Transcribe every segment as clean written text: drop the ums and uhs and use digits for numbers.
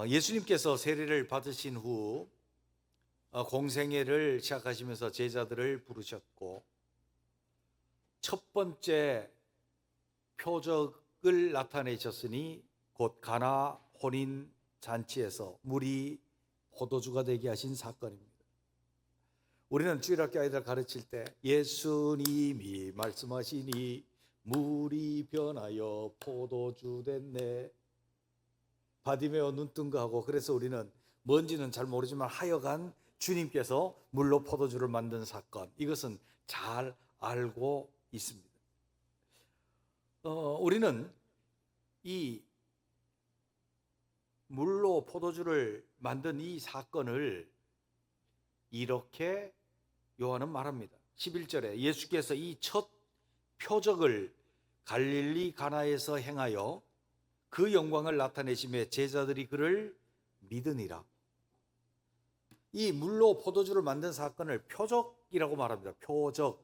예수님께서 세례를 받으신 후 공생애를 시작하시면서 제자들을 부르셨고 첫 번째 표적을 나타내셨으니 곧 가나 혼인 잔치에서 물이 포도주가 되게 하신 사건입니다. 우리는 주일학교 아이들 가르칠 때 예수님이 말씀하시니 물이 변하여 포도주 됐네. 바디메오 눈뜬 거 하고, 그래서 우리는 뭔지는 잘 모르지만 하여간 주님께서 물로 포도주를 만든 사건, 이것은 잘 알고 있습니다. 우리는 이 물로 포도주를 만든 이 사건을 이렇게 요한은 말합니다. 11절에 예수께서 이 첫 표적을 갈릴리 가나에서 행하여 그 영광을 나타내시며 제자들이 그를 믿으니라. 이 물로 포도주를 만든 사건을 표적이라고 말합니다. 표적.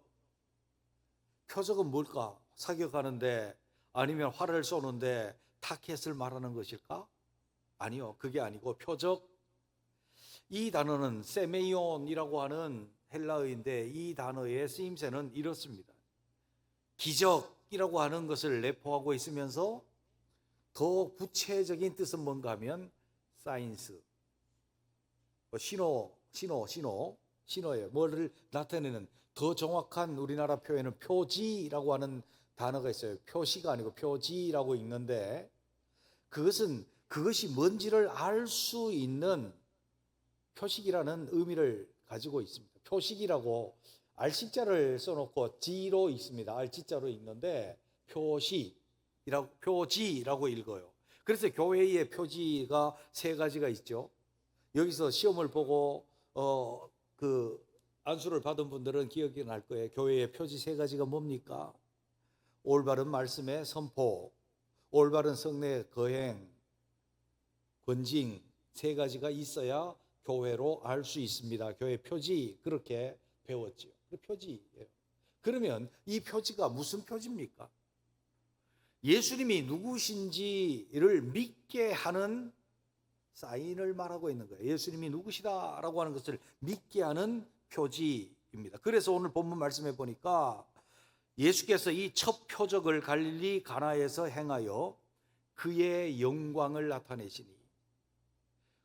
표적은 뭘까? 사격하는데 아니면 활을 쏘는데 타켓을 말하는 것일까? 아니요, 그게 아니고 표적. 이 단어는 세메이온이라고 하는 헬라어인데 이 단어의 쓰임새는 이렇습니다. 기적이라고 하는 것을 내포하고 있으면서 더 구체적인 뜻은 뭔가 하면 사인스, 신호예요. 뭐를 나타내는 더 정확한 우리나라 표현은 표지라고 하는 단어가 있어요. 표시가 아니고 표지라고 읽는데 그것이 뭔지를 알 수 있는 표식이라는 의미를 가지고 있습니다. 표식이라고 알식자를 써놓고 지로 있습니다. 알지자로 읽는데 표지라고 읽어요. 그래서 교회의 표지가 세 가지가 있죠. 여기서 시험을 보고 그 안수를 받은 분들은 기억이 날 거예요. 교회의 표지 세 가지가 뭡니까? 올바른 말씀의 선포, 올바른 성례 거행, 권징, 세 가지가 있어야 교회로 알 수 있습니다. 교회 표지, 그렇게 배웠죠. 표지예요. 그러면 이 표지가 무슨 표지입니까? 예수님이 누구신지를 믿게 하는 사인을 말하고 있는 거예요. 예수님이 누구시다라고 하는 것을 믿게 하는 표지입니다. 그래서 오늘 본문 말씀해 보니까 예수께서 이 첫 표적을 갈릴리 가나에서 행하여 그의 영광을 나타내시니,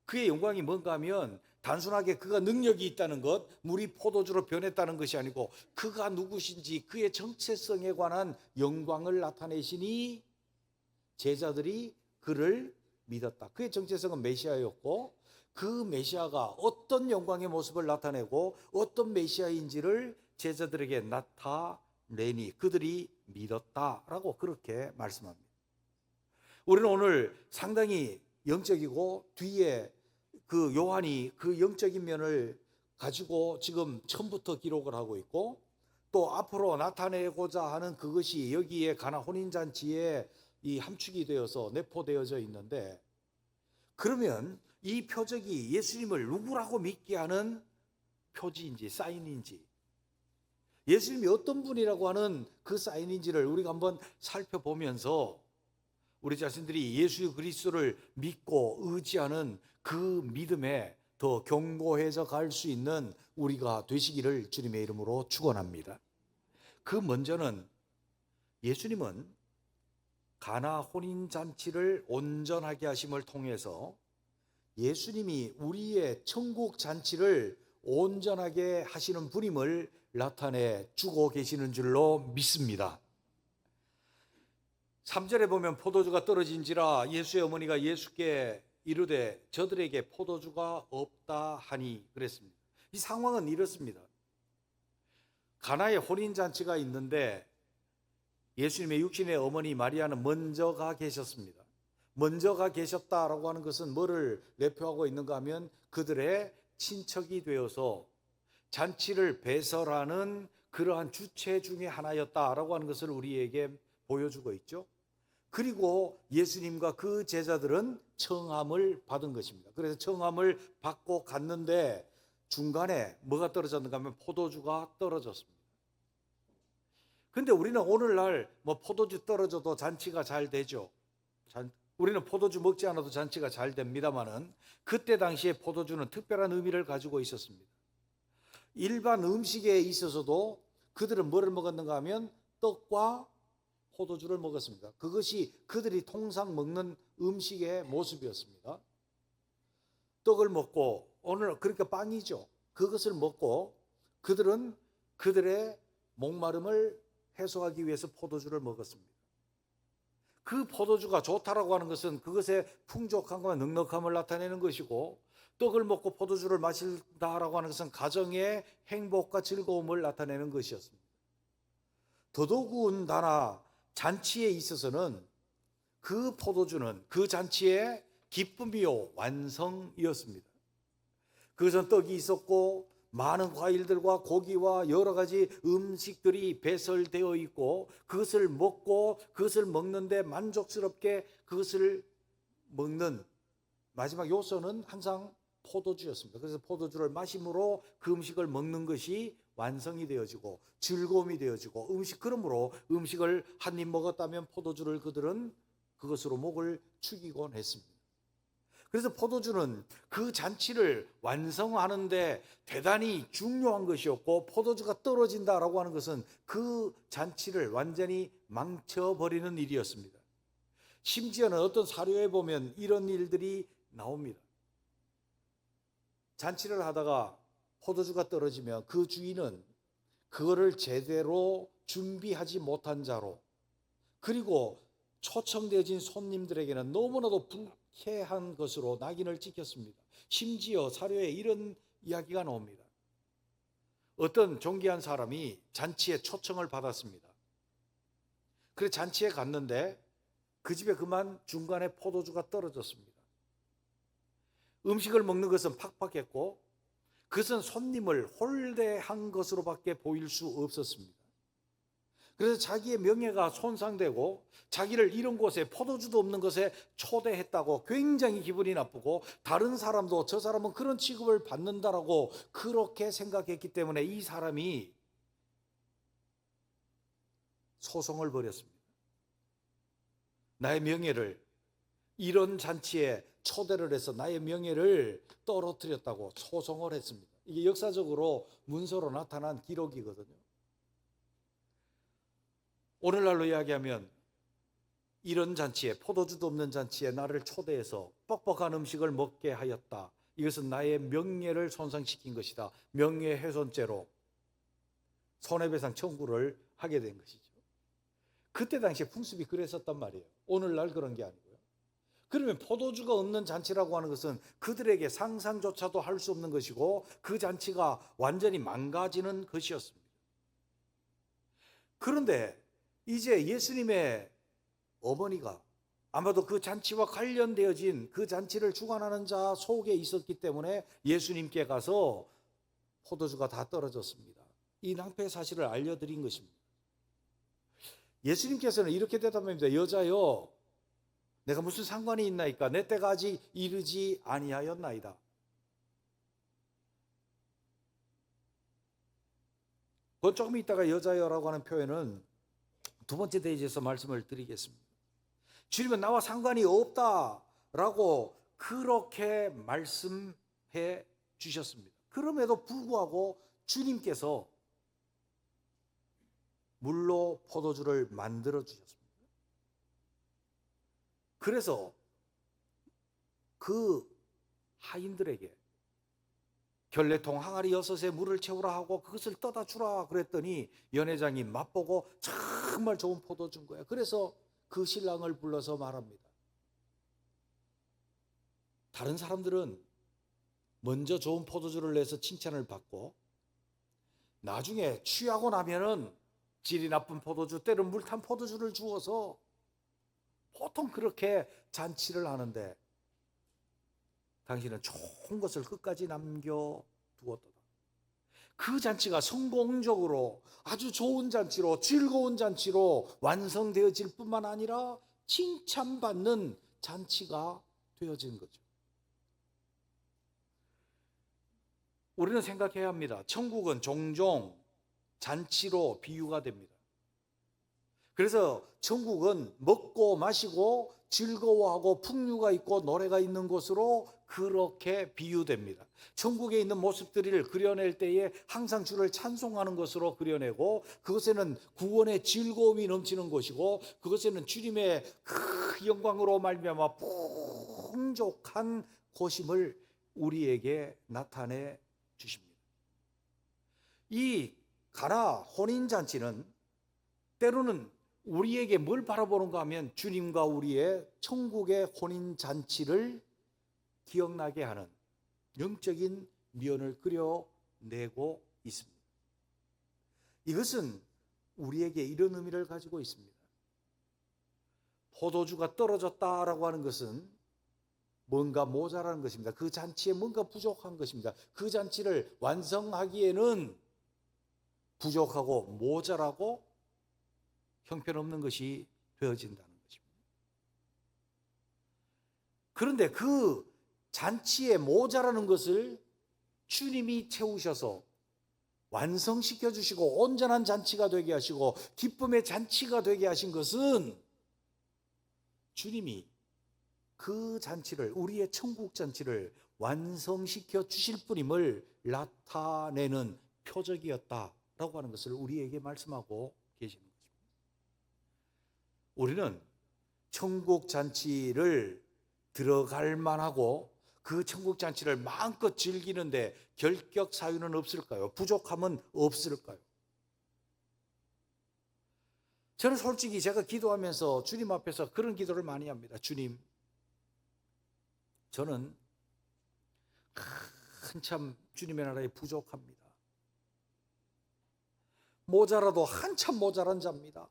그의 영광이 뭔가 하면 단순하게 그가 능력이 있다는 것, 물이 포도주로 변했다는 것이 아니고 그가 누구신지 그의 정체성에 관한 영광을 나타내시니 제자들이 그를 믿었다. 그의 정체성은 메시아였고 그 메시아가 어떤 영광의 모습을 나타내고 어떤 메시아인지를 제자들에게 나타내니 그들이 믿었다라고 그렇게 말씀합니다. 우리는 오늘 상당히 영적이고 뒤에 그 요한이 그 영적인 면을 가지고 지금 처음부터 기록을 하고 있고 또 앞으로 나타내고자 하는 그것이 여기에 가나 혼인잔치에 이 함축이 되어서 내포되어져 있는데, 그러면 이 표적이 예수님을 누구라고 믿게 하는 표지인지 사인인지, 예수님이 어떤 분이라고 하는 그 사인인지를 우리가 한번 살펴보면서 우리 자신들이 예수 그리스도를 믿고 의지하는 그 믿음에 더 견고해져 갈 수 있는 우리가 되시기를 주님의 이름으로 축원합니다. 그 먼저는 예수님은 가나 혼인잔치를 온전하게 하심을 통해서 예수님이 우리의 천국 잔치를 온전하게 하시는 분임을 나타내 주고 계시는 줄로 믿습니다. 3절에 보면 포도주가 떨어진지라 예수의 어머니가 예수께 이르되 저들에게 포도주가 없다 하니 그랬습니다. 이 상황은 이렇습니다. 가나의 혼인잔치가 있는데 예수님의 육신의 어머니 마리아는 먼저 가 계셨습니다. 먼저 가 계셨다라고 하는 것은 뭐를 내포하고 있는가 하면 그들의 친척이 되어서 잔치를 배설하는 그러한 주체 중에 하나였다라고 하는 것을 우리에게 보여주고 있죠. 그리고 예수님과 그 제자들은 청함을 받은 것입니다. 그래서 청함을 받고 갔는데 중간에 뭐가 떨어졌는가 하면 포도주가 떨어졌습니다. 근데 우리는 오늘날 뭐 포도주 떨어져도 잔치가 잘 되죠. 우리는 포도주 먹지 않아도 잔치가 잘 됩니다마는 그때 당시에 포도주는 특별한 의미를 가지고 있었습니다. 일반 음식에 있어서도 그들은 뭐를 먹었는가 하면 떡과 포도주를 먹었습니다. 그것이 그들이 통상 먹는 음식의 모습이었습니다. 떡을 먹고, 오늘 그러니까 빵이죠. 그것을 먹고 그들은 그들의 목마름을 해소하기 위해서 포도주를 먹었습니다. 그 포도주가 좋다라고 하는 것은 그것의 풍족함과 넉넉함을 나타내는 것이고, 떡을 먹고 포도주를 마신다라고 하는 것은 가정의 행복과 즐거움을 나타내는 것이었습니다. 더더군다나 잔치에 있어서는 그 포도주는 그 잔치의 기쁨이요 완성이었습니다. 그것은 떡이 있었고 많은 과일들과 고기와 여러 가지 음식들이 배설되어 있고, 그것을 먹고 그것을 먹는데 만족스럽게 그것을 먹는 마지막 요소는 항상 포도주였습니다. 그래서 포도주를 마심으로 그 음식을 먹는 것이 완성이 되어지고 즐거움이 되어지고, 그러므로 음식을 한 입 먹었다면 포도주를 그들은 그것으로 목을 축이곤 했습니다. 그래서 포도주는 그 잔치를 완성하는데 대단히 중요한 것이었고, 포도주가 떨어진다라고 하는 것은 그 잔치를 완전히 망쳐버리는 일이었습니다. 심지어는 어떤 사료에 보면 이런 일들이 나옵니다. 잔치를 하다가 포도주가 떨어지면 그 주인은 그거를 제대로 준비하지 못한 자로, 그리고 초청되어진 손님들에게는 너무나도 불쾌한 것으로 낙인을 찍혔습니다. 심지어 사료에 이런 이야기가 나옵니다. 어떤 존귀한 사람이 잔치에 초청을 받았습니다. 그래서 잔치에 갔는데 그 집에 그만 중간에 포도주가 떨어졌습니다. 음식을 먹는 것은 팍팍했고 그것은 손님을 홀대한 것으로밖에 보일 수 없었습니다. 그래서 자기의 명예가 손상되고 자기를 이런 곳에, 포도주도 없는 곳에 초대했다고 굉장히 기분이 나쁘고, 다른 사람도 저 사람은 그런 취급을 받는다라고 그렇게 생각했기 때문에 이 사람이 소송을 벌였습니다. 나의 명예를, 이런 잔치에 초대를 해서 나의 명예를 떨어뜨렸다고 소송을 했습니다. 이게 역사적으로 문서로 나타난 기록이거든요. 오늘날로 이야기하면 이런 잔치에, 포도주도 없는 잔치에 나를 초대해서 뻑뻑한 음식을 먹게 하였다, 이것은 나의 명예를 손상시킨 것이다, 명예훼손죄로 손해배상 청구를 하게 된 것이죠. 그때 당시에 풍습이 그랬었단 말이에요. 오늘날 그런 게 아니고요. 그러면 포도주가 없는 잔치라고 하는 것은 그들에게 상상조차도 할 수 없는 것이고, 그 잔치가 완전히 망가지는 것이었습니다. 그런데 이제 예수님의 어머니가 아마도 그 잔치와 관련되어진 그 잔치를 주관하는 자 속에 있었기 때문에 예수님께 가서 포도주가 다 떨어졌습니다, 이 낭패 사실을 알려드린 것입니다. 예수님께서는 이렇게 대답합니다. 여자여, 내가 무슨 상관이 있나이까? 내 때가 아직 이르지 아니하였나이다. 그건 조금 있다가 여자여라고 하는 표현은 두 번째 대지에서 말씀을 드리겠습니다. 주님은 나와 상관이 없다라고 그렇게 말씀해 주셨습니다. 그럼에도 불구하고 주님께서 물로 포도주를 만들어 주셨습니다. 그래서 그 하인들에게 결례통 항아리 6에 물을 채우라 하고 그것을 떠다 주라 그랬더니 연회장이 맛보고 정말 좋은 포도주인 거예요. 그래서 그 신랑을 불러서 말합니다. 다른 사람들은 먼저 좋은 포도주를 내서 칭찬을 받고 나중에 취하고 나면은 질이 나쁜 포도주, 때로는 물 탄 포도주를 주어서 보통 그렇게 잔치를 하는데, 당신은 좋은 것을 끝까지 남겨두었도다. 그 잔치가 성공적으로 아주 좋은 잔치로, 즐거운 잔치로 완성되어질 뿐만 아니라 칭찬받는 잔치가 되어진 거죠. 우리는 생각해야 합니다. 천국은 종종 잔치로 비유가 됩니다. 그래서 천국은 먹고 마시고 즐거워하고 풍류가 있고 노래가 있는 곳으로 그렇게 비유됩니다. 천국에 있는 모습들을 그려낼 때에 항상 주를 찬송하는 것으로 그려내고, 그것에는 구원의 즐거움이 넘치는 곳이고, 그것에는 주님의 그 영광으로 말미암아 풍족한 곳임을 우리에게 나타내 주십니다. 이 가나 혼인잔치는 때로는 우리에게 뭘 바라보는가 하면 주님과 우리의 천국의 혼인잔치를 기억나게 하는 영적인 면을 그려내고 있습니다. 이것은 우리에게 이런 의미를 가지고 있습니다. 포도주가 떨어졌다라고 하는 것은 뭔가 모자라는 것입니다. 그 잔치에 뭔가 부족한 것입니다. 그 잔치를 완성하기에는 부족하고 모자라고 형편없는 것이 되어진다는 것입니다. 그런데 그 잔치에 모자라는 것을 주님이 채우셔서 완성시켜 주시고 온전한 잔치가 되게 하시고 기쁨의 잔치가 되게 하신 것은 주님이 그 잔치를, 우리의 천국 잔치를 완성시켜 주실 뿐임을 나타내는 표적이었다라고 하는 것을 우리에게 말씀하고 계시는 것입니다. 우리는 천국 잔치를 들어갈 만하고 그 천국 잔치를 마음껏 즐기는데 결격 사유는 없을까요? 부족함은 없을까요? 저는 솔직히 제가 기도하면서 주님 앞에서 그런 기도를 많이 합니다. 주님, 저는 한참 주님의 나라에 부족합니다. 모자라도 한참 모자란 자입니다.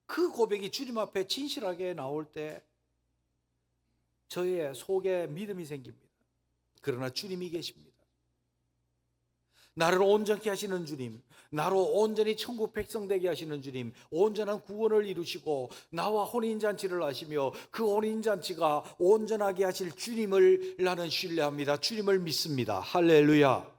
그 고백이 주님 앞에 진실하게 나올 때 저의 속에 믿음이 생깁니다. 그러나 주님이 계십니다. 나를 온전케 하시는 주님, 나로 온전히 천국 백성 되게 하시는 주님, 온전한 구원을 이루시고 나와 혼인잔치를 하시며 그 혼인잔치가 온전하게 하실 주님을 나는 신뢰합니다. 주님을 믿습니다. 할렐루야.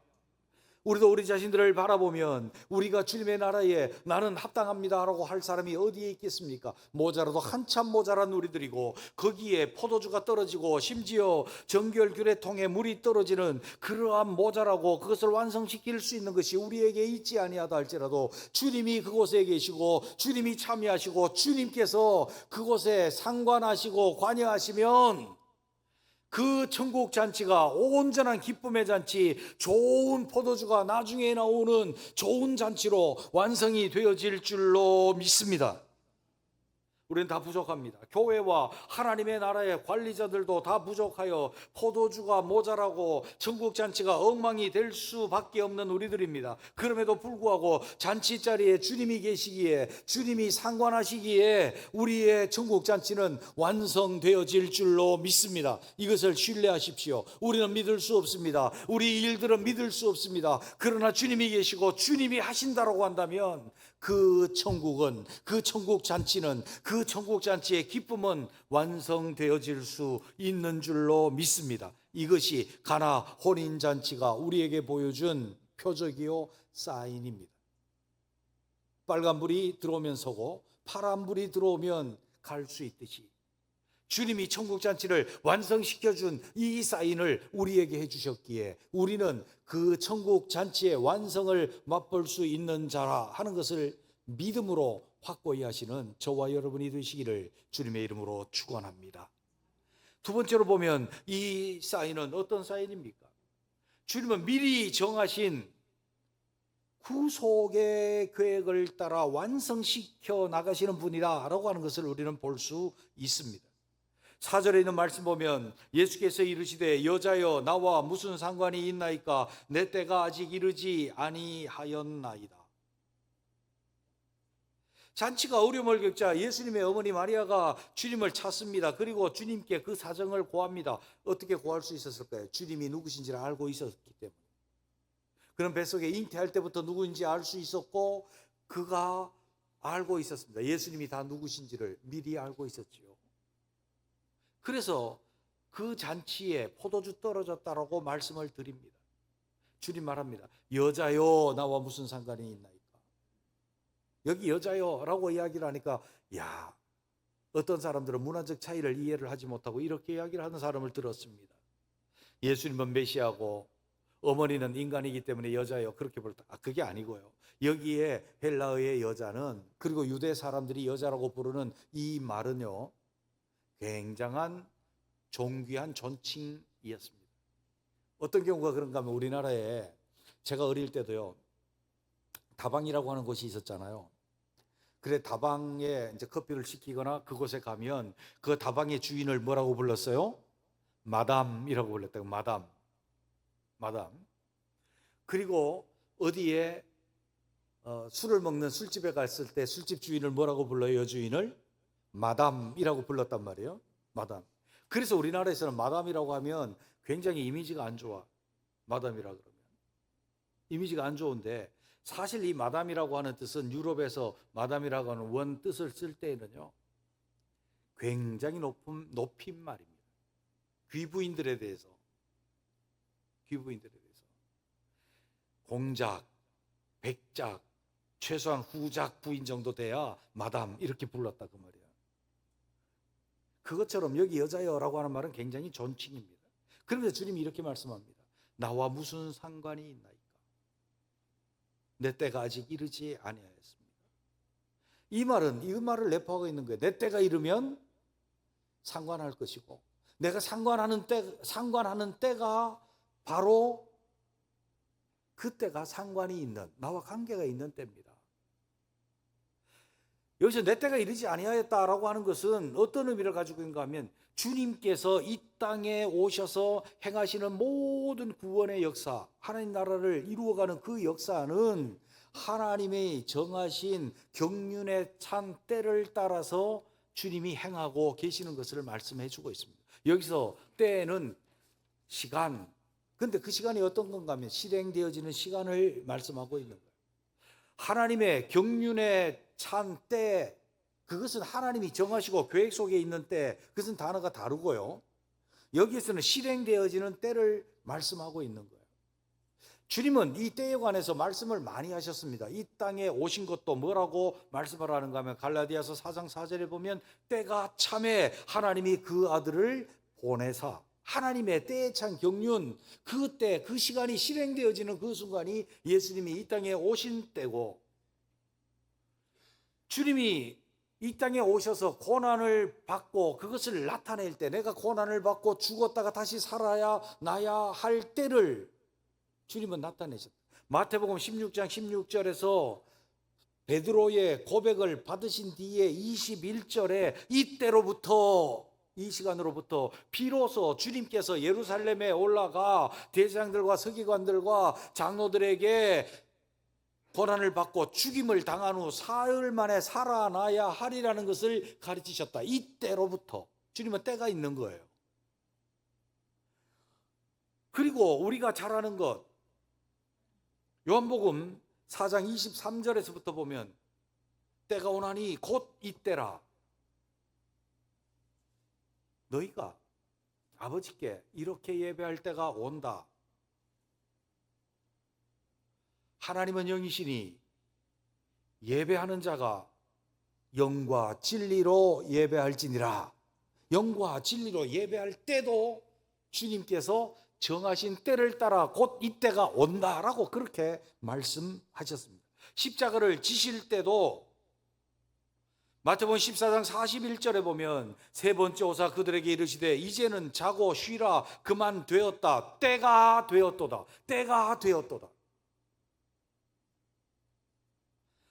우리도 우리 자신들을 바라보면 우리가 주님의 나라에 나는 합당합니다라고 할 사람이 어디에 있겠습니까? 모자라도 한참 모자란 우리들이고, 거기에 포도주가 떨어지고 심지어 정결규례통에 물이 떨어지는 그러한 모자라고 그것을 완성시킬 수 있는 것이 우리에게 있지 아니하다 할지라도 주님이 그곳에 계시고 주님이 참여하시고 주님께서 그곳에 상관하시고 관여하시면 그 천국 잔치가 온전한 기쁨의 잔치, 좋은 포도주가 나중에 나오는 좋은 잔치로 완성이 되어질 줄로 믿습니다. 우리는 다 부족합니다. 교회와 하나님의 나라의 관리자들도 다 부족하여 포도주가 모자라고 천국 잔치가 엉망이 될 수밖에 없는 우리들입니다. 그럼에도 불구하고 잔치 자리에 주님이 계시기에, 주님이 상관하시기에 우리의 천국 잔치는 완성되어질 줄로 믿습니다. 이것을 신뢰하십시오. 우리는 믿을 수 없습니다. 우리 일들은 믿을 수 없습니다. 그러나 주님이 계시고 주님이 하신다라고 한다면 그 천국은, 그 천국 잔치는, 그 천국 잔치의 기쁨은 완성되어질 수 있는 줄로 믿습니다. 이것이 가나 혼인 잔치가 우리에게 보여준 표적이요 사인입니다. 빨간불이 들어오면 서고 파란불이 들어오면 갈 수 있듯이 주님이 천국 잔치를 완성시켜준 이 사인을 우리에게 해주셨기에 우리는 그 천국 잔치의 완성을 맛볼 수 있는 자라 하는 것을 믿음으로 확고히 하시는 저와 여러분이 되시기를 주님의 이름으로 축원합니다. 두 번째로 보면 이 사인은 어떤 사인입니까? 주님은 미리 정하신 구속의 계획을 따라 완성시켜 나가시는 분이라고 하는 것을 우리는 볼 수 있습니다. 4절에 있는 말씀 보면 예수께서 이르시되 여자여 나와 무슨 상관이 있나이까 내 때가 아직 이르지 아니하였나이다. 잔치가 어려움을 겪자 예수님의 어머니 마리아가 주님을 찾습니다. 그리고 주님께 그 사정을 고합니다. 어떻게 고할 수 있었을까요? 주님이 누구신지를 알고 있었기 때문에. 그는 뱃속에 잉태할 때부터 누구인지 알 수 있었고 그가 알고 있었습니다. 예수님이 다 누구신지를 미리 알고 있었지요. 그래서 그 잔치에 포도주 떨어졌다라고 말씀을 드립니다. 주님 말합니다. 여자여 나와 무슨 상관이 있나이까? 여기 여자요 라고 이야기를 하니까 야, 어떤 사람들은 문화적 차이를 이해를 하지 못하고 이렇게 이야기를 하는 사람을 들었습니다. 예수님은 메시아고 어머니는 인간이기 때문에 여자요 그렇게 부르다. 그게 아니고요. 여기에 헬라어의 여자는, 그리고 유대 사람들이 여자라고 부르는 이 말은요, 굉장한 존귀한 존칭이었습니다. 어떤 경우가 그런가 하면 우리나라에 제가 어릴 때도요, 다방이라고 하는 곳이 있었잖아요. 그래, 다방에 이제 커피를 시키거나 그곳에 가면 그 다방의 주인을 뭐라고 불렀어요? 마담이라고 불렀다고. 마담. 그리고 어디에 술을 먹는 술집에 갔을 때 술집 주인을 뭐라고 불러요? 여주인을 마담이라고 불렀단 말이에요. 마담. 그래서 우리나라에서는 마담이라고 하면 굉장히 이미지가 안 좋아. 마담이라 그러면 이미지가 안 좋은데, 사실 이 마담이라고 하는 뜻은 유럽에서 마담이라고 하는 원 뜻을 쓸 때에는요, 굉장히 높인 말입니다. 귀부인들에 대해서 공작, 백작, 최소한 후작 부인 정도 돼야 마담 이렇게 불렀다 그 말이야. 그것처럼 여기 여자여라고 하는 말은 굉장히 존칭입니다. 그런데 주님이 이렇게 말씀합니다. 나와 무슨 상관이 있나이까? 내 때가 아직 이르지 아니하였습니다. 이 말을 내포하고 있는 거예요. 내 때가 이르면 상관할 것이고, 내가 상관하는 때가 바로 그때가 상관이 있는, 나와 관계가 있는 때입니다. 여기서 내 때가 이르지 아니하였다라고 하는 것은 어떤 의미를 가지고 있는가 하면, 주님께서 이 땅에 오셔서 행하시는 모든 구원의 역사, 하나님 나라를 이루어가는 그 역사는 하나님의 정하신 경륜에 찬 때를 따라서 주님이 행하고 계시는 것을 말씀해 주고 있습니다. 여기서 때는 시간, 근데 그 시간이 어떤 건가 하면 실행되어지는 시간을 말씀하고 있는 거예요. 하나님의 경륜에 찬 때, 그것은 하나님이 정하시고 계획 속에 있는 때, 그것은 단어가 다르고요. 여기에서는 실행되어지는 때를 말씀하고 있는 거예요. 주님은 이 때에 관해서 말씀을 많이 하셨습니다. 이 땅에 오신 것도 뭐라고 말씀하라는가 하면 갈라디아서 4장 4절에 보면 때가 참에 하나님이 그 아들을 보내사, 하나님의 때에 찬 경륜, 그 때, 그 시간이 실행되어지는 그 순간이 예수님이 이 땅에 오신 때고, 주님이 이 땅에 오셔서 고난을 받고 그것을 나타낼 때, 내가 고난을 받고 죽었다가 다시 살아야 나야 할 때를 주님은 나타내셨다. 마태복음 16장 16절에서 베드로의 고백을 받으신 뒤에 21절에 이때로부터, 이 시간으로부터 비로소 주님께서 예루살렘에 올라가 대제사장들과 서기관들과 장로들에게 고난을 받고 죽임을 당한 후 사흘 만에 살아나야 하리라는 것을 가르치셨다. 이때로부터 주님은 때가 있는 거예요. 그리고 우리가 잘 아는 것, 요한복음 4장 23절에서부터 보면 때가 오나니 곧 이때라. 너희가 아버지께 이렇게 예배할 때가 온다. 하나님은 영이시니 예배하는 자가 영과 진리로 예배할지니라. 영과 진리로 예배할 때도 주님께서 정하신 때를 따라 곧 이때가 온다라고 그렇게 말씀하셨습니다. 십자가를 지실 때도 마태복음 14장 41절에 보면 세 번째 오사 그들에게 이르시되 이제는 자고 쉬라. 그만 되었다. 때가 되었도다. 때가 되었도다.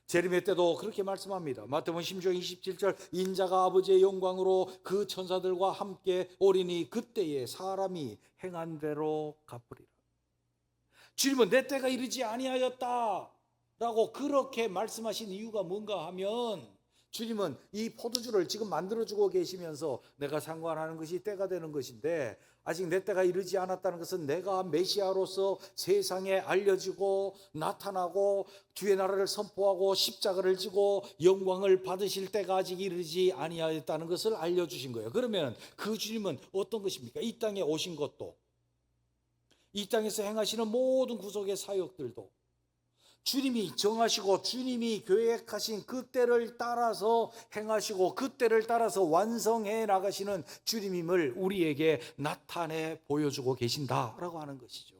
재림의 때도 그렇게 말씀합니다. 마태복음 16장 27절 인자가 아버지의 영광으로 그 천사들과 함께 오리니 그때에 사람이 행한 대로 갚으리라. 주님은 내 때가 이르지 아니하였다라고 그렇게 말씀하신 이유가 뭔가 하면, 주님은 이 포도주를 지금 만들어주고 계시면서 내가 상관하는 것이 때가 되는 것인데, 아직 내 때가 이르지 않았다는 것은 내가 메시아로서 세상에 알려지고 나타나고 주의 나라를 선포하고 십자가를 지고 영광을 받으실 때가 아직 이르지 아니하였다는 것을 알려주신 거예요. 그러면 그 주님은 어떤 것입니까? 이 땅에 오신 것도, 이 땅에서 행하시는 모든 구속의 사역들도, 주님이 정하시고 주님이 계획하신 그 때를 따라서 행하시고 그 때를 따라서 완성해 나가시는 주님임을 우리에게 나타내 보여주고 계신다라고 하는 것이죠.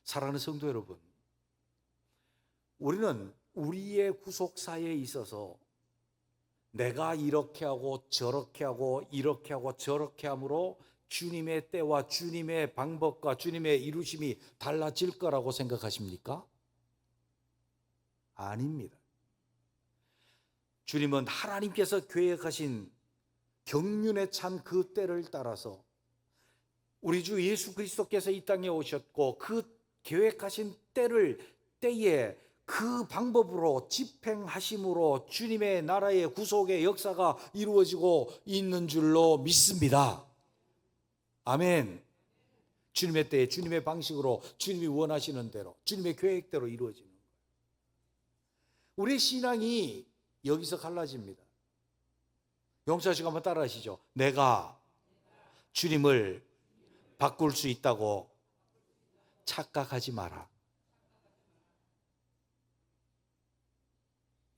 사랑하는 성도 여러분, 우리는 우리의 구속사에 있어서 내가 이렇게 하고 저렇게 하고 이렇게 하고 저렇게 함으로 주님의 때와 주님의 방법과 주님의 이루심이 달라질 거라고 생각하십니까? 아닙니다. 주님은 하나님께서 계획하신 경륜에 찬 그 때를 따라서 우리 주 예수 그리스도께서 이 땅에 오셨고 그 계획하신 때에 그 방법으로 집행하심으로 주님의 나라의 구속의 역사가 이루어지고 있는 줄로 믿습니다. 아멘. 주님의 때에 주님의 방식으로 주님이 원하시는 대로 주님의 계획대로 이루어지는 거예요. 우리의 신앙이 여기서 갈라집니다. 용서 씨가 한번 따라 하시죠. 내가 주님을 바꿀 수 있다고 착각하지 마라.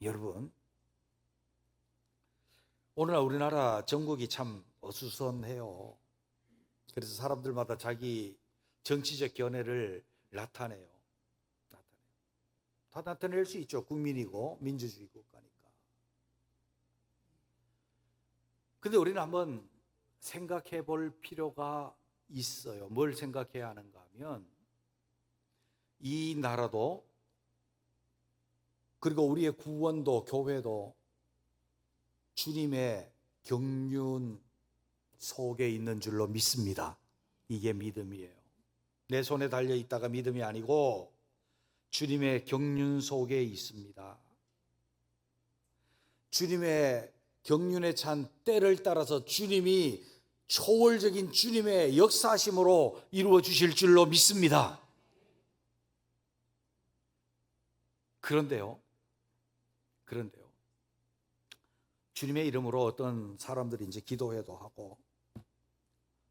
여러분, 오늘날 우리나라 정국이 참 어수선해요. 그래서 사람들마다 자기 정치적 견해를 나타내요. 다 나타낼 수 있죠. 국민이고 민주주의 국가니까. 근데 우리는 한번 생각해 볼 필요가 있어요. 뭘 생각해야 하는가 하면 이 나라도 그리고 우리의 구원도 교회도 주님의 경륜 속에 있는 줄로 믿습니다. 이게 믿음이에요. 내 손에 달려 있다가 믿음이 아니고 주님의 경륜 속에 있습니다. 주님의 경륜에 찬 때를 따라서 주님이 초월적인 주님의 역사심으로 이루어 주실 줄로 믿습니다. 그런데요, 주님의 이름으로 어떤 사람들이 이제 기도회도 하고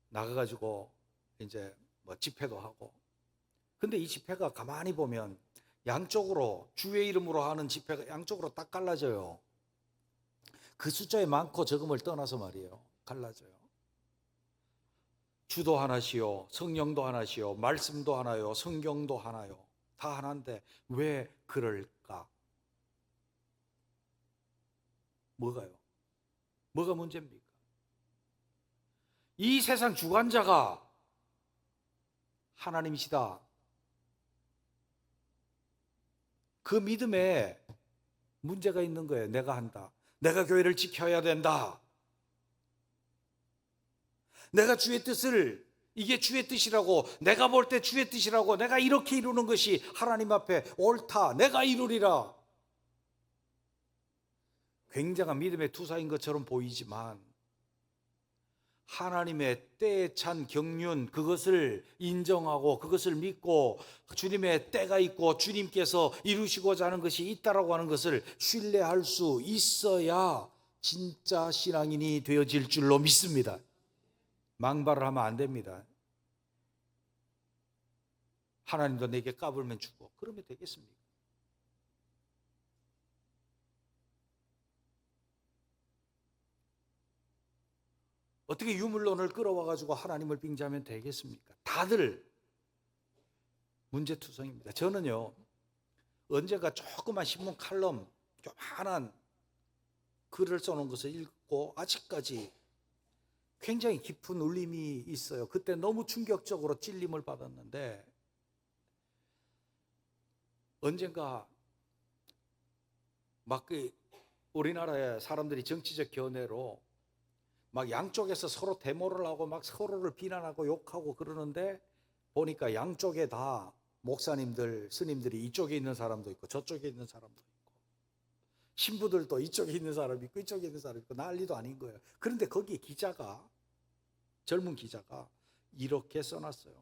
나가가지고 이제 뭐 집회도 하고, 근데 이 집회가 가만히 보면 양쪽으로 주의 이름으로 하는 집회가 양쪽으로 딱 갈라져요. 그 숫자에 많고 적음을 떠나서 말이에요. 갈라져요. 주도 하나시요, 성령도 하나시요, 말씀도 하나요, 성경도 하나요. 다 하나인데 왜 그럴까? 뭐가요? 뭐가 문제입니까? 이 세상 주관자가 하나님이시다. 그 믿음에 문제가 있는 거예요. 내가 한다. 내가 교회를 지켜야 된다. 내가 주의 뜻을, 이게 주의 뜻이라고, 내가 볼 때 주의 뜻이라고, 내가 이렇게 이루는 것이 하나님 앞에 옳다. 내가 이루리라. 굉장한 믿음의 투사인 것처럼 보이지만 하나님의 때에 찬 경륜, 그것을 인정하고 그것을 믿고 주님의 때가 있고 주님께서 이루시고자 하는 것이 있다라고 하는 것을 신뢰할 수 있어야 진짜 신앙인이 되어질 줄로 믿습니다. 망발을 하면 안 됩니다. 하나님도 내게 까불면 주고 그러면 되겠습니까? 어떻게 유물론을 끌어와가지고 하나님을 빙자하면 되겠습니까? 다들 문제투성입니다. 저는요, 언젠가 조그만 신문 칼럼, 조그만한 글을 써놓은 것을 읽고 아직까지 굉장히 깊은 울림이 있어요. 그때 너무 충격적으로 찔림을 받았는데, 언젠가 막 우리나라의 사람들이 정치적 견해로 막 양쪽에서 서로 데모를 하고 막 서로를 비난하고 욕하고 그러는데, 보니까 양쪽에 다 목사님들, 스님들이 이쪽에 있는 사람도 있고 저쪽에 있는 사람도 있고 신부들도 이쪽에 있는 사람이 있고 이쪽에 있는 사람이 있고 난리도 아닌 거예요. 그런데 거기에 기자가, 젊은 기자가 이렇게 써놨어요.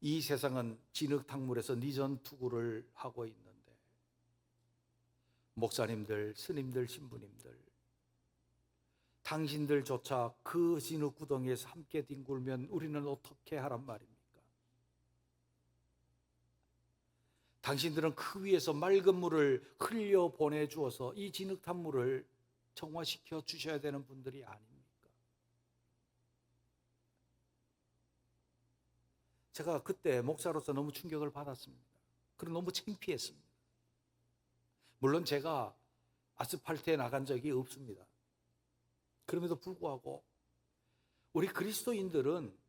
이 세상은 진흙탕물에서 니전투구를 하고 있는데 목사님들, 스님들, 신부님들, 당신들조차 그 진흙구덩이에서 함께 뒹굴면 우리는 어떻게 하란 말입니까? 당신들은 그 위에서 맑은 물을 흘려 보내주어서 이 진흙탕 물을 정화시켜 주셔야 되는 분들이 아닙니까? 제가 그때 목사로서 너무 충격을 받았습니다. 그리고 너무 창피했습니다. 물론 제가 아스팔트에 나간 적이 없습니다. 그럼에도 불구하고 우리 그리스도인들은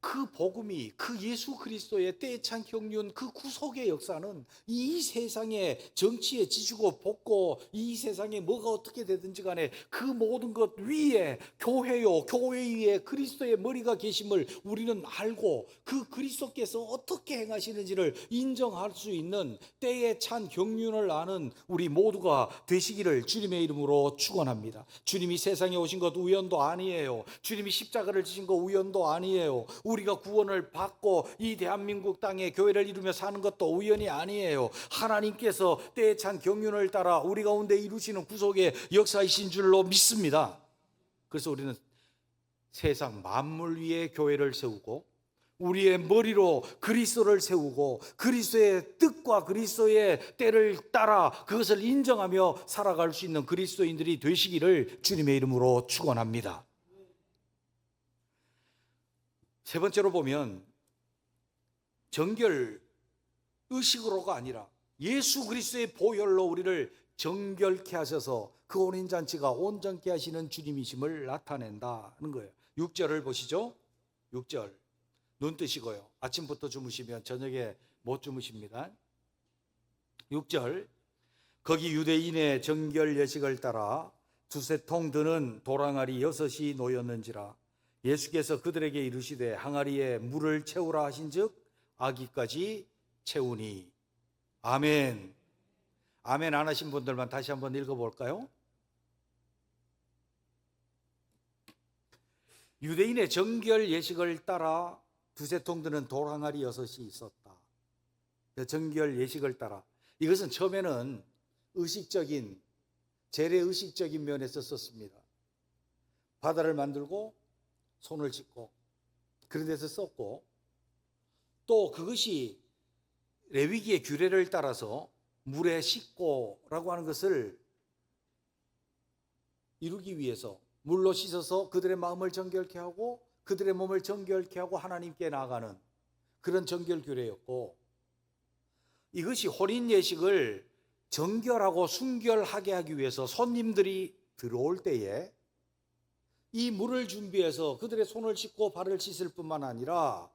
그 복음이, 그 예수 그리스도의 때찬 경륜, 그 구속의 역사는 이 세상의 정치에 지지고 볶고 이 세상에 뭐가 어떻게 되든지 간에 그 모든 것 위에 교회요, 교회 위에 그리스도의 머리가 계심을 우리는 알고 그 그리스도께서 어떻게 행하시는지를 인정할 수 있는 때에 찬 경륜을 아는 우리 모두가 되시기를 주님의 이름으로 축원합니다. 주님이 세상에 오신 것 우연도 아니에요. 주님이 십자가를 지신 것 우연도 아니에요. 우리가 구원을 받고 이 대한민국 땅에 교회를 이루며 사는 것도 우연이 아니에요. 하나님께서 때에 찬 경륜을 따라 우리 가운데 이루시는 구속의 역사이신 줄로 믿습니다. 그래서 우리는 세상 만물 위에 교회를 세우고 우리의 머리로 그리스도를 세우고 그리스도의 뜻과 그리스도의 때를 따라 그것을 인정하며 살아갈 수 있는 그리스도인들이 되시기를 주님의 이름으로 축원합니다. 세 번째로 보면 정결 의식으로가 아니라 예수 그리스도의 보혈로 우리를 정결케 하셔서 그 혼인잔치가 온전케 하시는 주님이심을 나타낸다는 거예요. 6절을 보시죠. 6절 눈 뜨시고요. 아침부터 주무시면 저녁에 못 주무십니다. 6절 거기 유대인의 정결 예식을 따라 두세 통 드는 도랑아리 6이 놓였는지라 예수께서 그들에게 이르시되 항아리에 물을 채우라 하신즉 아기까지 채우니. 아멘. 아멘 안 하신 분들만 다시 한번 읽어볼까요? 유대인의 정결 예식을 따라 두세 통 드는 돌항아리 6이 있었다. 정결 예식을 따라, 이것은 처음에는 의식적인, 재래의식적인 면에서 썼습니다. 바다를 만들고 손을 씻고 그런 데서 썼고, 또 그것이 레위기의 규례를 따라서 물에 씻고라고 하는 것을 이루기 위해서 물로 씻어서 그들의 마음을 정결케 하고 그들의 몸을 정결케 하고 하나님께 나아가는 그런 정결 규례였고, 이것이 혼인 예식을 정결하고 순결하게 하기 위해서 손님들이 들어올 때에 이 물을 준비해서 그들의 손을 씻고 발을 씻을 뿐만 아니라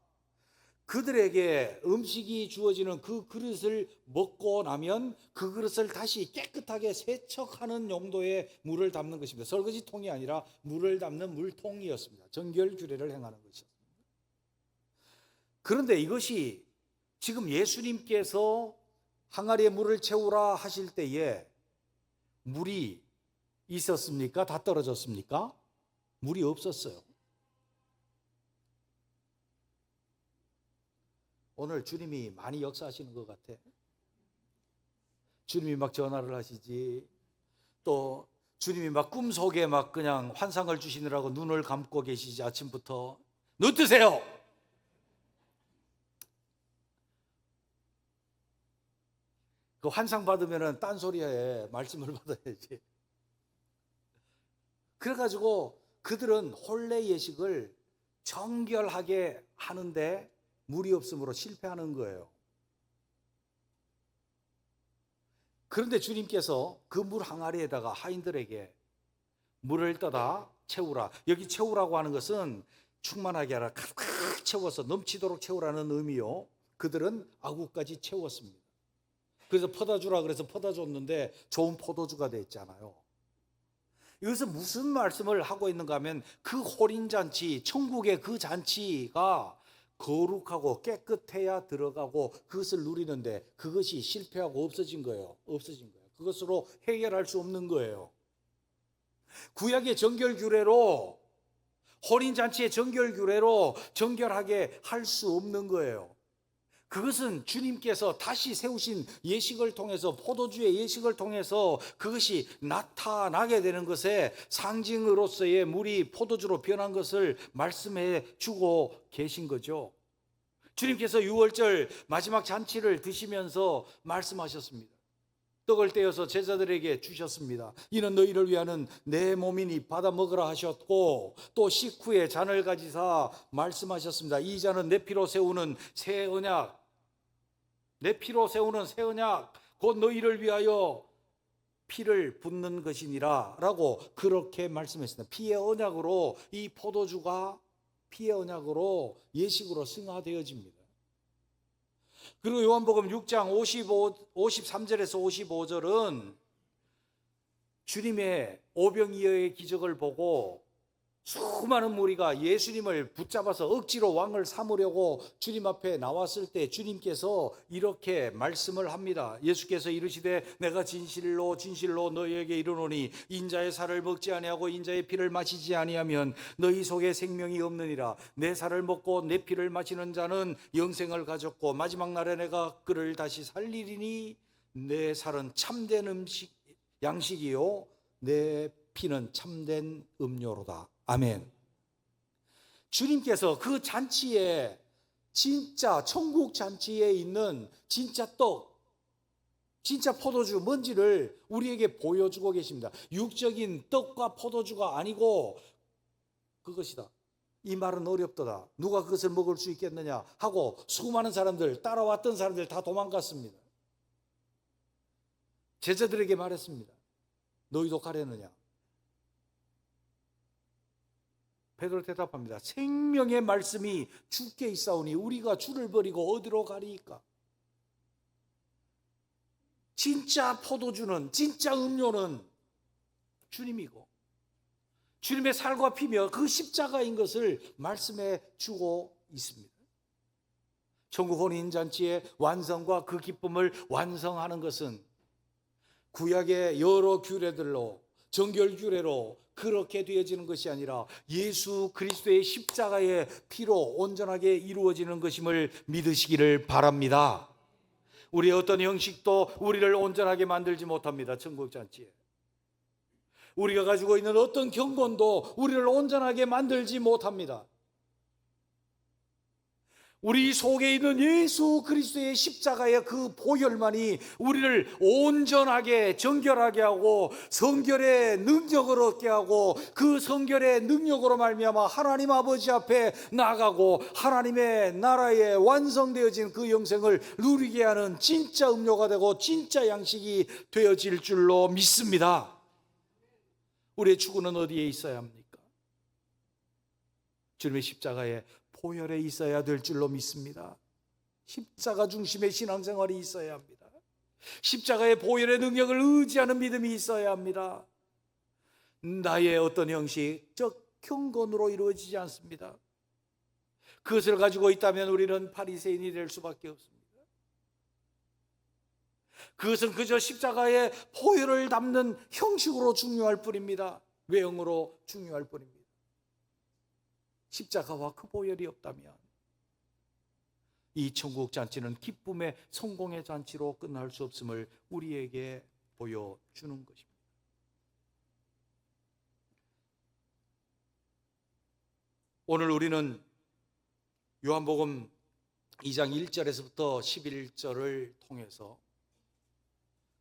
그들에게 음식이 주어지는 그 그릇을 먹고 나면 그 그릇을 다시 깨끗하게 세척하는 용도의 물을 담는 것입니다. 설거지통이 아니라 물을 담는 물통이었습니다. 정결 규례를 행하는 것이었습니다. 그런데 이것이 지금 예수님께서 항아리에 물을 채우라 하실 때에 물이 있었습니까? 다 떨어졌습니까? 물이 없었어요. 오늘 주님이 많이 역사하시는 것 같아. 주님이 막 전화를 하시지, 또 주님이 막 꿈속에 막 그냥 환상을 주시느라고 눈을 감고 계시지. 아침부터 눈 뜨세요. 그 환상 받으면은 딴소리에 말씀을 받아야지. 그래가지고 그들은 혼례 예식을 정결하게 하는데 물이 없으므로 실패하는 거예요. 그런데 주님께서 그 물 항아리에다가 하인들에게 물을 떠다 채우라. 여기 채우라고 하는 것은 충만하게 하라, 가득 채워서 넘치도록 채우라는 의미요. 그들은 아구까지 채웠습니다. 그래서 퍼다 주라 그래서 퍼다 줬는데 좋은 포도주가 됐잖아요. 이것은 무슨 말씀을 하고 있는가 하면 그 혼인잔치, 천국의 그 잔치가 거룩하고 깨끗해야 들어가고 그것을 누리는데 그것이 실패하고 없어진 거예요. 그것으로 해결할 수 없는 거예요. 구약의 정결 규례로, 혼인잔치의 정결 규례로 정결하게 할 수 없는 거예요. 그것은 주님께서 다시 세우신 예식을 통해서, 포도주의 예식을 통해서 그것이 나타나게 되는 것에 상징으로서의 물이 포도주로 변한 것을 말씀해 주고 계신 거죠. 주님께서 유월절 마지막 잔치를 드시면서 말씀하셨습니다. 떡을 떼어서 제자들에게 주셨습니다. 이는 너희를 위하는 내 몸이니 받아 먹으라 하셨고, 또 식후에 잔을 가지사 말씀하셨습니다. 이 잔은 내 피로 세우는 새 언약, 내 피로 세우는 새 언약, 곧 너희를 위하여 피를 붓는 것이니라 라고 그렇게 말씀했습니다. 피의 언약으로 이 포도주가 피의 언약으로 예식으로 승화되어집니다. 그리고 요한복음 6장 53절에서 55절은 주님의 오병이어의 기적을 보고 수많은 무리가 예수님을 붙잡아서 억지로 왕을 삼으려고 주님 앞에 나왔을 때 주님께서 이렇게 말씀을 합니다. 예수께서 이르시되 내가 진실로 진실로 너희에게 이르노니 인자의 살을 먹지 아니하고 인자의 피를 마시지 아니하면 너희 속에 생명이 없느니라. 내 살을 먹고 내 피를 마시는 자는 영생을 가졌고 마지막 날에 내가 그를 다시 살리리니 내 살은 참된 양식이요 내 피는 참된 음료로다. 아멘. 주님께서 그 잔치에, 진짜 천국 잔치에 있는 진짜 떡, 진짜 포도주 뭔지를 우리에게 보여주고 계십니다. 육적인 떡과 포도주가 아니고 그것이다. 이 말은 어렵도다. 누가 그것을 먹을 수 있겠느냐 하고 수많은 사람들, 따라왔던 사람들 다 도망갔습니다. 제자들에게 말했습니다. 너희도 가려느냐? 베드로 대답합니다. 생명의 말씀이 주께 있사오니 우리가 주를 버리고 어디로 가리이까? 진짜 포도주는, 진짜 음료는 주님이고 주님의 살과 피며 그 십자가인 것을 말씀해 주고 있습니다. 천국 혼인잔치의 완성과 그 기쁨을 완성하는 것은 구약의 여러 규례들로, 정결 규례로 그렇게 되어지는 것이 아니라 예수 그리스도의 십자가의 피로 온전하게 이루어지는 것임을 믿으시기를 바랍니다. 우리의 어떤 형식도 우리를 온전하게 만들지 못합니다. 천국잔치에 우리가 가지고 있는 어떤 경건도 우리를 온전하게 만들지 못합니다. 우리 속에 있는 예수 그리스도의 십자가의 그 보혈만이 우리를 온전하게 정결하게 하고 성결의 능력을 얻게 하고 그 성결의 능력으로 말미암아 하나님 아버지 앞에 나가고 하나님의 나라에 완성되어진 그 영생을 누리게 하는 진짜 음료가 되고 진짜 양식이 되어질 줄로 믿습니다. 우리의 추구는 어디에 있어야 합니까? 주님의 십자가에 보혈에 있어야 될 줄로 믿습니다. 십자가 중심의 신앙생활이 있어야 합니다. 십자가의 보혈의 능력을 의지하는 믿음이 있어야 합니다. 나의 어떤 형식적 경건으로 이루어지지 않습니다. 그것을 가지고 있다면 우리는 바리새인이 될 수밖에 없습니다. 그것은 그저 십자가의 보혈을 담는 형식으로 중요할 뿐입니다. 외형으로 중요할 뿐입니다. 십자가와 그 보혈이 없다면 이 천국 잔치는 기쁨의 성공의 잔치로 끝날 수 없음을 우리에게 보여주는 것입니다. 오늘 우리는 요한복음 2장 1절에서부터 11절을 통해서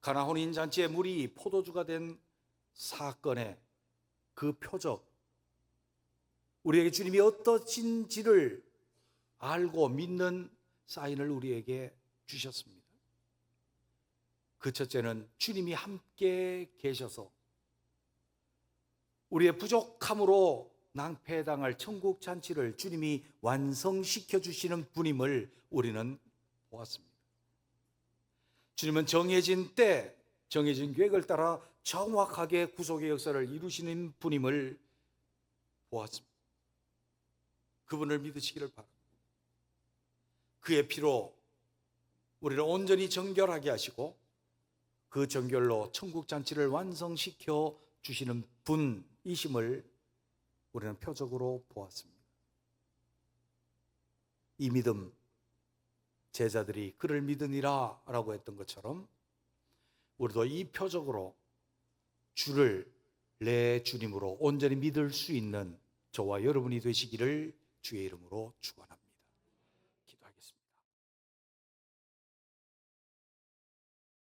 가나 혼인 잔치의 물이 포도주가 된 사건의 그 표적, 우리에게 주님이 어떠신지를 알고 믿는 사인을 우리에게 주셨습니다. 그 첫째는 주님이 함께 계셔서 우리의 부족함으로 낭패당할 천국 잔치를 주님이 완성시켜 주시는 분임을 우리는 보았습니다. 주님은 정해진 때, 정해진 계획을 따라 정확하게 구속의 역사를 이루시는 분임을 보았습니다. 그분을 믿으시기를 바랍니다. 그의 피로 우리를 온전히 정결하게 하시고 그 정결로 천국 잔치를 완성시켜 주시는 분이심을 우리는 표적으로 보았습니다. 이 믿음, 제자들이 그를 믿으니라 라고 했던 것처럼 우리도 이 표적으로 주를 내 주님으로 온전히 믿을 수 있는 저와 여러분이 되시기를 주의 이름으로 축원합니다.